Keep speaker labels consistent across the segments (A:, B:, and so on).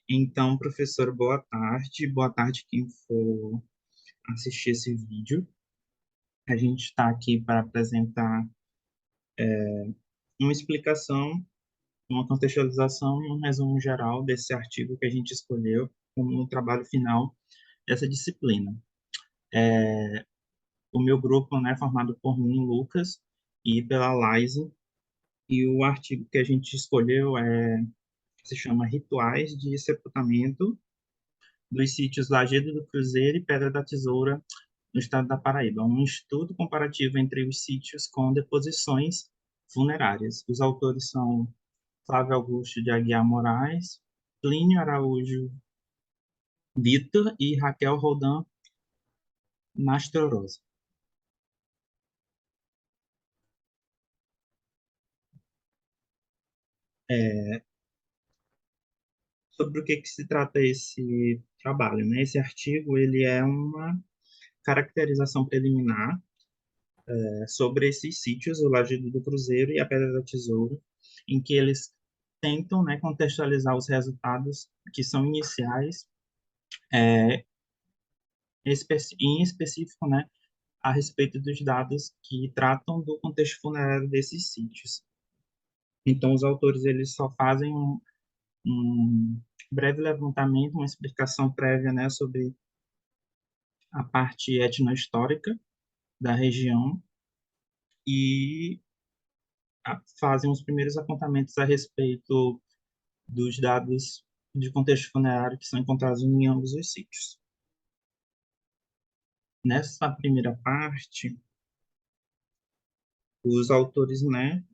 A: Então, professor, boa tarde. Boa tarde quem for assistir esse vídeo. A gente está aqui para apresentar uma explicação, uma contextualização e um resumo geral desse artigo que a gente escolheu como o trabalho final dessa disciplina. O meu grupo, né, formado por mim, Lucas, e pela Laise, e o artigo que a gente escolheu se chama Rituais de Sepultamento dos sítios Lajedo do Cruzeiro e Pedra da Tesoura, no estado da Paraíba, um estudo comparativo entre os sítios com deposições funerárias. Os autores são Flávio Augusto de Aguiar Moraes, Plínio Araújo Vitor e Raquel Roldan Mastrorosa. É, sobre o que se trata esse trabalho, né? Esse artigo ele é uma caracterização preliminar sobre esses sítios, o Lajedo do Cruzeiro e a Pedra da Tesoura, em que eles tentam, né, contextualizar os resultados que são iniciais, é, em específico, né, a respeito dos dados que tratam do contexto funerário desses sítios. Então, os autores eles só fazem um breve levantamento, uma explicação prévia, né, sobre a parte etnohistórica da região e fazem os primeiros apontamentos a respeito dos dados de contexto funerário que são encontrados em ambos os sítios. Nessa primeira parte, os autores, né,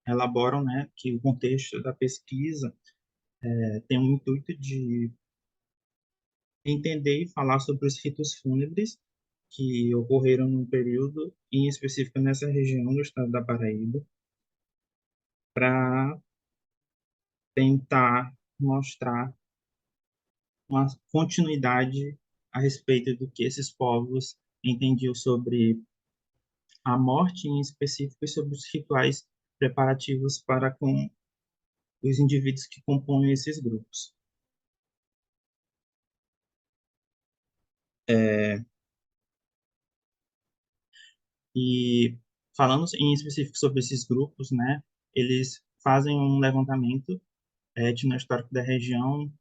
A: elaboram, né, que o contexto da pesquisa tem o intuito de entender e falar sobre os ritos fúnebres que ocorreram num período, em específico nessa região do estado da Paraíba, para tentar mostrar uma continuidade a respeito do que esses povos entendiam sobre a morte, em específico, e sobre os rituais preparativos para com os indivíduos que compõem esses grupos. E falando em específico sobre esses grupos, né, eles fazem um levantamento etnohistórico da região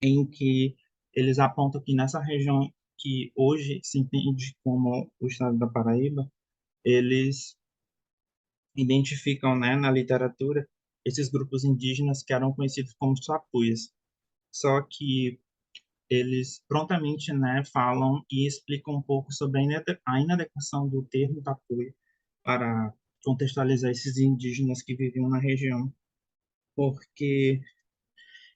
A: em que eles apontam que nessa região que hoje se entende como o estado da Paraíba, eles identificam, né, na literatura esses grupos indígenas que eram conhecidos como Suapuis. Só que eles prontamente, né, falam e explicam um pouco sobre a inadequação do termo tapuia para contextualizar esses indígenas que viviam na região, porque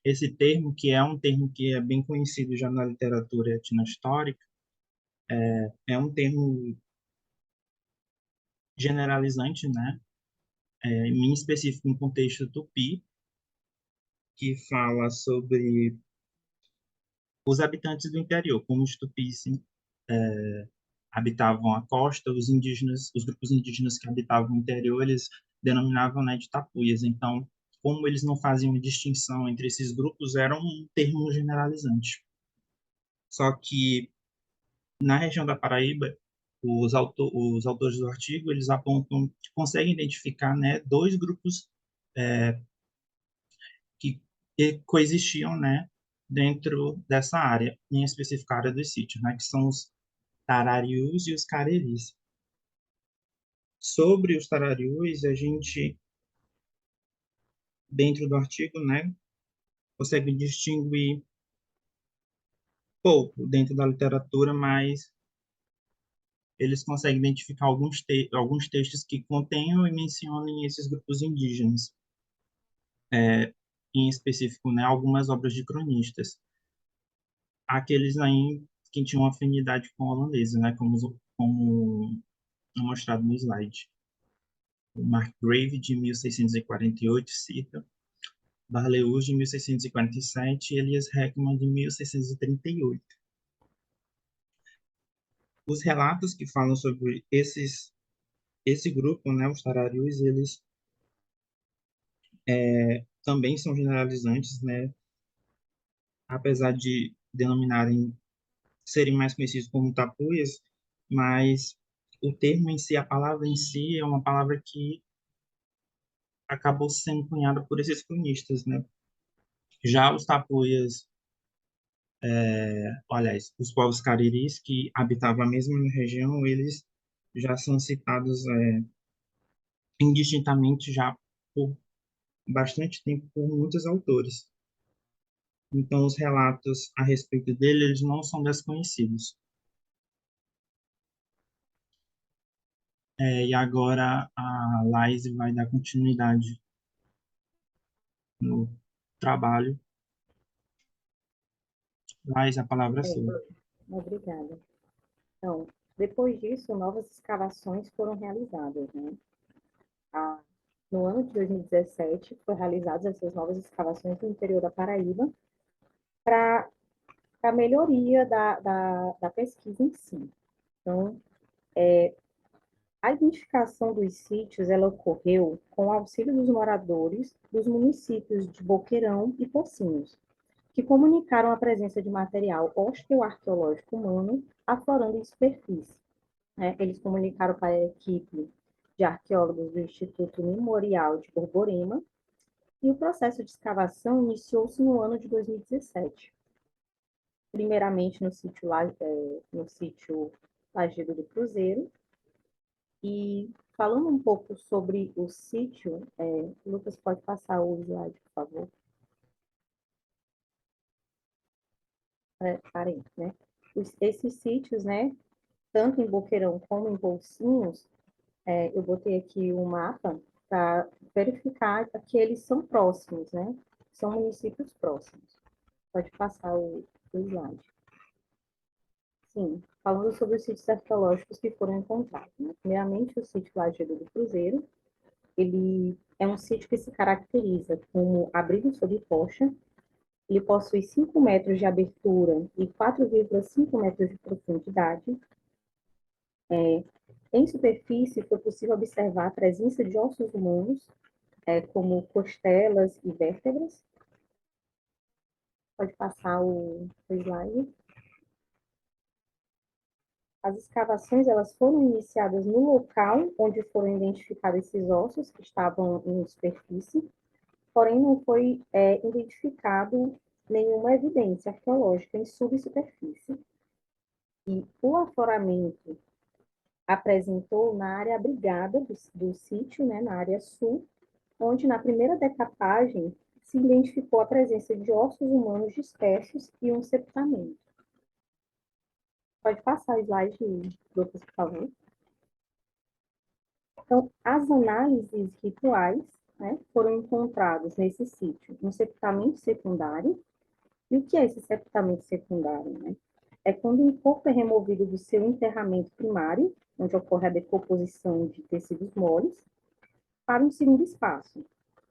A: esse termo, que é um termo que é bem conhecido já na literatura etnohistórica, é um termo generalizante, né, em específico em contexto tupi, que fala sobre os habitantes do interior, como os tupis habitavam a costa, os indígenas, os grupos indígenas que habitavam o interior, eles denominavam, né, de tapuias. Então, como eles não faziam distinção entre esses grupos, era um termo generalizante. Só que na região da Paraíba, os autores do artigo, eles apontam que conseguem identificar, né, dois grupos é, que coexistiam, né, dentro dessa área, em específico a área dos sítios, né, que são os tararius e os careris. Sobre os tararius, a gente, dentro do artigo, né, consegue distinguir pouco dentro da literatura, mas eles conseguem identificar alguns textos que contenham e mencionem esses grupos indígenas, em específico, né, algumas obras de cronistas. Aqueles aí que tinham afinidade com o holandês, né, como é mostrado no slide. O Margrave, de 1648, cita Barleyus, de 1647, e Elias Heckman, de 1638. Os relatos que falam sobre esse grupo, né, os tararius, eles também são generalizantes, né? apesar de denominarem, serem mais conhecidos como tapuias, mas o termo em si, a palavra em si, é uma palavra que acabou sendo cunhada por esses cronistas, né? Já os tapuias, aliás, os povos cariris que habitavam a mesma região, eles já são citados indistintamente já por bastante tempo por muitos autores. Então, os relatos a respeito dele, eles não são desconhecidos. E agora a Laís vai dar continuidade no trabalho. Laís, a palavra é
B: É,
A: sua.
B: obrigada. Então, depois disso, novas escavações foram realizadas, né? Ah, no ano de 2017, foram realizadas essas novas escavações no interior da Paraíba para a melhoria da pesquisa em si. Então, a identificação dos sítios ela ocorreu com o auxílio dos moradores dos municípios de Boqueirão e Pocinhos, que comunicaram a presença de material osteoarqueológico humano aflorando em superfície. Eles comunicaram para a equipe de arqueólogos do Instituto Memorial de Borborema e o processo de escavação iniciou-se no ano de 2017, primeiramente no sítio Lajedo do Cruzeiro. E falando um pouco sobre o sítio, Lucas, pode passar o slide, por favor? Parei, né? Esses sítios, né, tanto em Boqueirão como em Bolsinhos, eu botei aqui um mapa para verificar que eles são próximos, né? São municípios próximos. Pode passar o slide. Sim, falando sobre os sítios arqueológicos que foram encontrados, né? Primeiramente, o sítio Lajeado do Cruzeiro, ele é um sítio que se caracteriza como abrigo sob rocha. Ele possui 5 metros de abertura e 4,5 metros de profundidade. Em superfície, foi possível observar a presença de ossos humanos, como costelas e vértebras. Pode passar o slide. As escavações elas foram iniciadas no local onde foram identificados esses ossos que estavam em superfície, porém não foi identificado nenhuma evidência arqueológica em subsuperfície. E o afloramento apresentou na área abrigada do sítio, né, na área sul, onde na primeira decapagem se identificou a presença de ossos humanos dispersos e um septamento. Pode passar o slide, Lucas, por favor. Então, as análises rituais, né, foram encontradas nesse sítio um septamento secundário. E o que é esse septamento secundário? Né? É quando um corpo é removido do seu enterramento primário, onde ocorre a decomposição de tecidos moles, para um segundo espaço,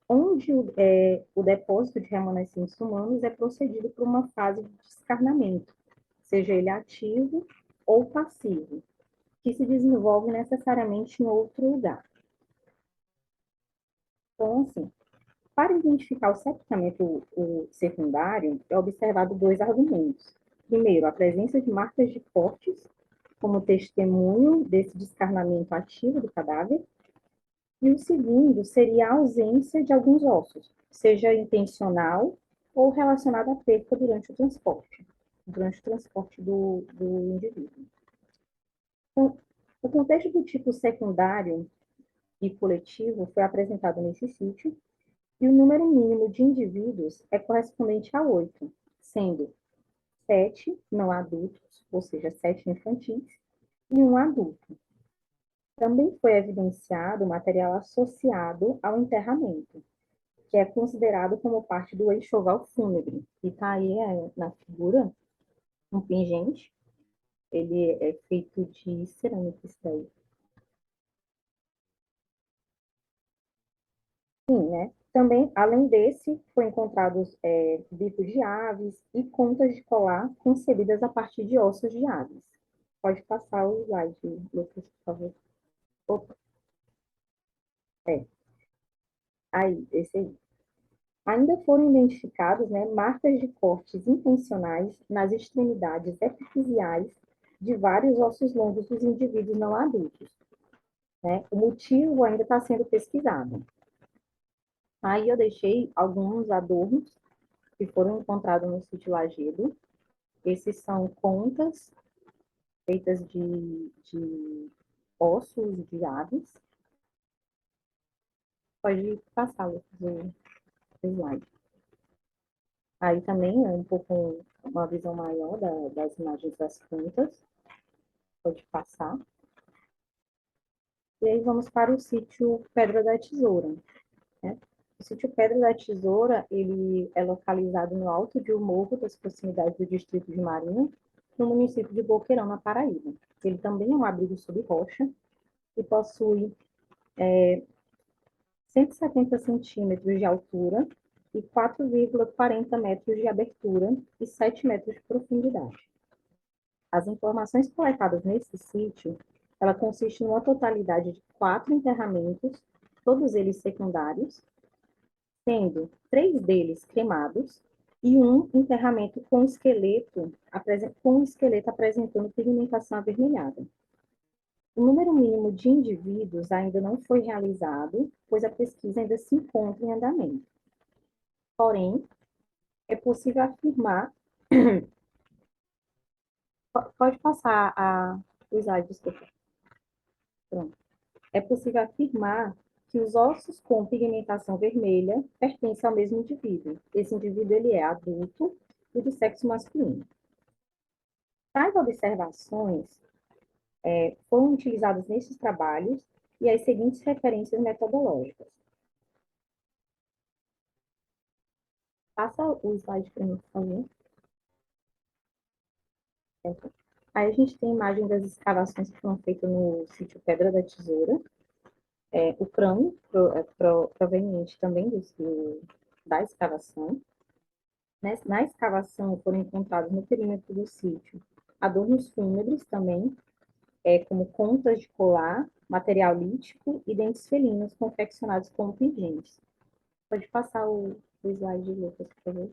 B: onde o depósito de remanescentes humanos é procedido por uma fase de descarnamento, seja ele ativo ou passivo, que se desenvolve necessariamente em outro lugar. Então, assim, para identificar o septamento secundário, é observado dois argumentos. Primeiro, a presença de marcas de cortes, como testemunho desse descarnamento ativo do cadáver, e o segundo seria a ausência de alguns ossos, seja intencional ou relacionada à perca durante o transporte do indivíduo. Então, o contexto do tipo secundário e coletivo foi apresentado nesse sítio, e o número mínimo de indivíduos é correspondente a 8, sendo 7 não adultos, ou seja, 7 infantis, e um adulto. Também foi evidenciado material associado ao enterramento, que é considerado como parte do enxoval fúnebre. E está aí na figura um pingente, ele é feito de cerâmica, isso daí. Sim, né? Também, além desse, foi encontrados bicos de aves e contas de colar concebidas a partir de ossos de aves. Pode passar o slide, Lucas, por favor. Opa, é. Aí, esse aí. Ainda foram identificadas, né, marcas de cortes intencionais nas extremidades epifisiais de vários ossos longos dos indivíduos não adultos. Né? O motivo ainda está sendo pesquisado. Aí eu deixei alguns adornos que foram encontrados no sítio Lagedo. Esses são contas feitas de ossos de aves. Pode passar, Lucas, o slide. Aí também é um pouco uma visão maior das imagens das contas. Pode passar. E aí vamos para o sítio Pedra da Tesoura. Né? O sítio Pedra da Tesoura, ele é localizado no alto de um morro das proximidades do distrito de Marinho, no município de Boqueirão, na Paraíba. Ele também é um abrigo sob rocha e possui 170 centímetros de altura e 4,40 metros de abertura e 7 metros de profundidade. As informações coletadas nesse sítio, ela consiste numa totalidade de 4 enterramentos, todos eles secundários, sendo 3 deles cremados e um enterramento com um esqueleto apresentando pigmentação avermelhada. O número mínimo de indivíduos ainda não foi realizado, pois a pesquisa ainda se encontra em andamento. Porém, é possível afirmar. Pode passar o slide, desculpa. Pronto. É possível afirmar que os ossos com pigmentação vermelha pertencem ao mesmo indivíduo. Esse indivíduo ele é adulto e do sexo masculino. Tais observações foram utilizadas nesses trabalhos e as seguintes referências metodológicas. Passa o slide para mim, por favor. Aí a gente tem imagem das escavações que foram feitas no sítio Pedra da Tesoura. O crânio proveniente também da escavação. Na escavação foram encontrados no perímetro do sítio adornos fúnebres também, como contas de colar, material lítico e dentes felinos confeccionados como pingentes. Pode passar o slide, Lucas, por favor.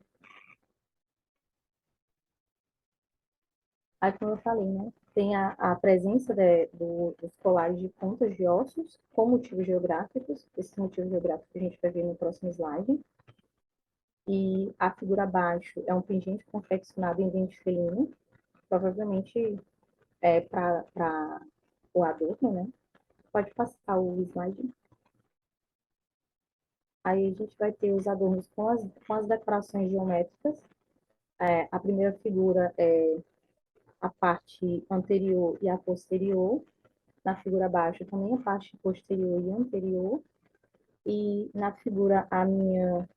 B: Aí, como eu falei, né, tem a presença dos colares de pontas de ossos com motivos geográficos. Esses motivos geográficos a gente vai ver no próximo slide. E a figura abaixo é um pingente confeccionado em dente felino, provavelmente para o adulto, né? Pode passar o slide. Aí a gente vai ter os adornos com as decorações geométricas. A primeira figura é a parte anterior e a posterior. Na figura abaixo também a parte posterior e anterior. E na figura à minha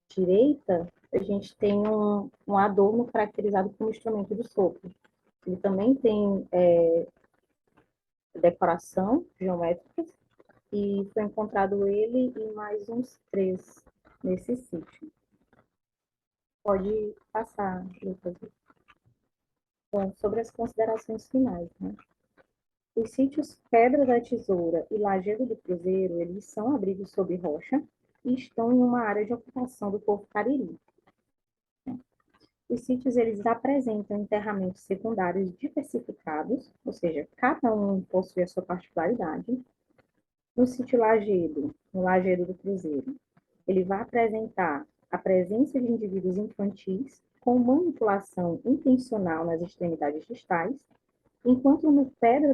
B: direita, a gente tem um adorno caracterizado como instrumento de sopro. Ele também tem decoração geométrica e foi encontrado ele e mais uns 3 nesse sítio. Pode passar, Lucas. Bom, sobre as considerações finais, né? Os sítios Pedra da Tesoura e Lajedo do Cruzeiro, eles são abrigos sob rocha e estão em uma área de ocupação do povo cariri. Os sítios, eles apresentam enterramentos secundários diversificados, ou seja, cada um possui a sua particularidade. No sítio Lajedo, no Lajedo do Cruzeiro, ele vai apresentar a presença de indivíduos infantis com manipulação intencional nas extremidades distais, enquanto no Pedra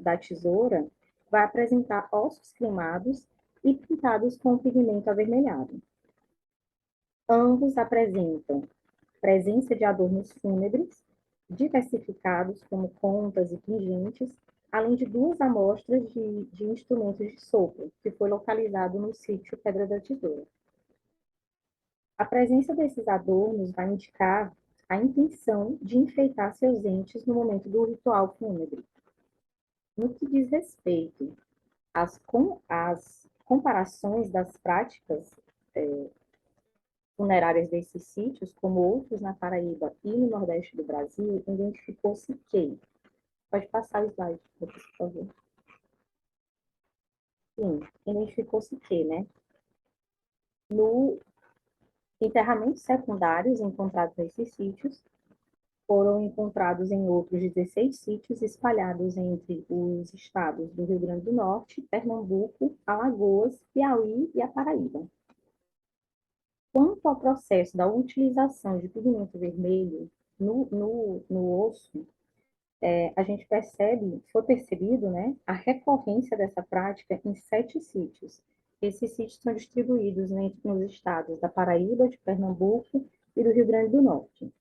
B: da Tesoura vai apresentar ossos cremados e pintados com pigmento avermelhado. Ambos apresentam presença de adornos fúnebres, diversificados como contas e pingentes, além de 2 amostras de instrumentos de sopro, que foi localizado no sítio Pedra da Tesoura. A presença desses adornos vai indicar a intenção de enfeitar seus entes no momento do ritual fúnebre. No que diz respeito às comparações das práticas funerárias desses sítios, como outros na Paraíba e no Nordeste do Brasil, identificou-se que... Pode passar o slide, por favor. Sim, identificou-se que, né? Enterramentos secundários encontrados nesses sítios foram encontrados em outros 16 sítios espalhados entre os estados do Rio Grande do Norte, Pernambuco, Alagoas, Piauí e a Paraíba. Quanto ao processo da utilização de pigmento vermelho no osso, a gente foi percebido, né, a recorrência dessa prática em 7 sítios. Esses sítios são distribuídos, né, nos estados da Paraíba, de Pernambuco e do Rio Grande do Norte.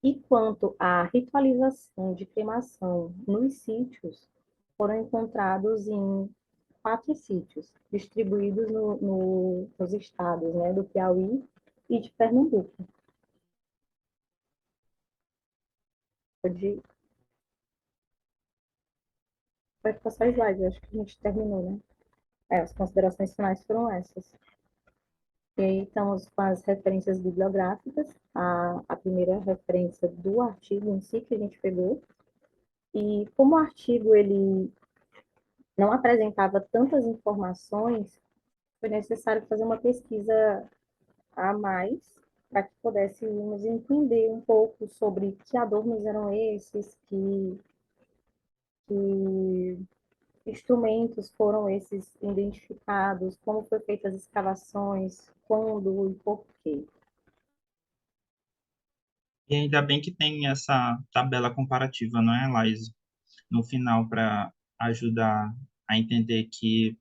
B: E quanto à ritualização de cremação nos sítios, foram encontrados em 4 sítios, distribuídos nos estados, né, do Piauí e de Pernambuco. Pode passar slide, acho que a gente terminou, né? As considerações finais foram essas. E aí estamos com as referências bibliográficas, a primeira referência do artigo em si que a gente pegou. E como o artigo ele não apresentava tantas informações, foi necessário fazer uma pesquisa a mais para que pudéssemos entender um pouco sobre que adornos eram esses, que instrumentos foram esses identificados, como foram feitas as escavações, quando e por quê.
A: E ainda bem que tem essa tabela comparativa, não é, Laís? No final, para ajudar a entender que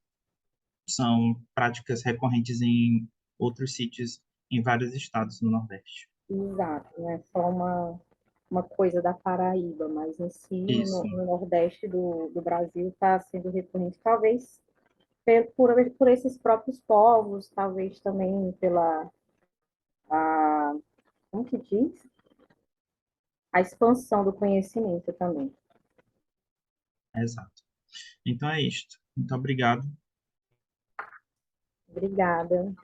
A: são práticas recorrentes em outros sítios em vários estados no Nordeste.
B: Exato, não é só uma coisa da Paraíba, mas em si,
A: Isso,
B: no Nordeste do Brasil, está sendo recorrente, talvez por esses próprios povos, talvez também pela, a, como que diz? A expansão do conhecimento também.
A: exato. Então é isto. Muito obrigado.
B: Obrigada.